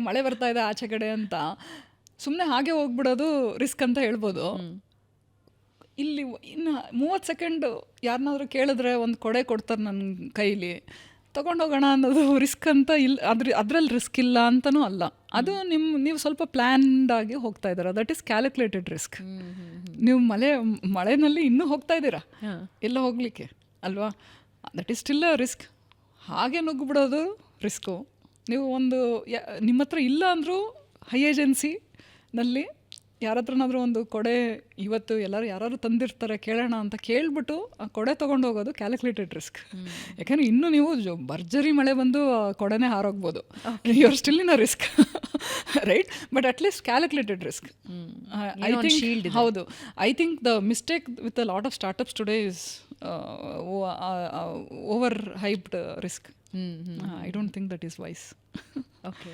ಮಳೆ ಬರ್ತಾ ಇದೆ ಆಚೆ ಕಡೆ ಅಂತ ಸುಮ್ಮನೆ ಹಾಗೆ ಹೋಗ್ಬಿಡೋದು ರಿಸ್ಕ್ ಅಂತ ಹೇಳ್ಬೋದು. ಇಲ್ಲಿ ಇನ್ನು 30 ಸೆಕೆಂಡ್ ಯಾರನ್ನಾದ್ರೂ ಕೇಳಿದ್ರೆ ಒಂದು ಕೊಡೆ ಕೊಡ್ತಾರೆ ನನ್ನ ಕೈಲಿ, ತೊಗೊಂಡೋಗೋಣ ಅನ್ನೋದು ರಿಸ್ಕ್ ಅಂತ ಇಲ್ಲ. ಅದ್ರಲ್ಲಿ ರಿಸ್ಕ್ ಇಲ್ಲ ಅಂತನೂ ಅಲ್ಲ. ಅದು ನೀವು ಸ್ವಲ್ಪ ಪ್ಲ್ಯಾನ್ಡ್ ಆಗಿ ಹೋಗ್ತಾ ಇದ್ದೀರಾ, ದಟ್ ಈಸ್ ಕ್ಯಾಲ್ಕುಲೇಟೆಡ್ ರಿಸ್ಕ್. ನೀವು ಮಳೆನಲ್ಲಿ ಇನ್ನೂ ಹೋಗ್ತಾ ಇದ್ದೀರಾ ಎಲ್ಲ ಹೋಗಲಿಕ್ಕೆ ಅಲ್ವಾ, that is still a risk. ಹಾಗೆ ನುಗ್ಗಿಬಿಡೋದು ರಿಸ್ಕು. ನೀವು ನಿಮ್ಮ ಹತ್ರ ಇಲ್ಲ ಅಂದರೂ ಹೈ ಏಜೆನ್ಸಿನಲ್ಲಿ ಯಾರ ಹತ್ರನಾದ್ರೂ ಒಂದು ಕೊಡೆ ಇವತ್ತು ಯಾರು ತಂದಿರ್ತಾರೆ ಕೇಳೋಣ ಅಂತ ಕೇಳ್ಬಿಟ್ಟು ಆ ಕೊಡೆ ತೊಗೊಂಡು ಹೋಗೋದು ಕ್ಯಾಲ್ಕುಲೇಟೆಡ್ ರಿಸ್ಕ್. ಯಾಕಂದರೆ ಇನ್ನೂ ನೀವು ಭರ್ಜರಿ ಮಳೆ ಬಂದು ಕೊಡೆನೇ ಹಾರೋಗ್ಬೋದು, you are still in a risk, right? But at least calculated risk. I think ಹೌದು, I think the mistake with a lot of startups today is over hyped risk. I don't think that is wise. Okay.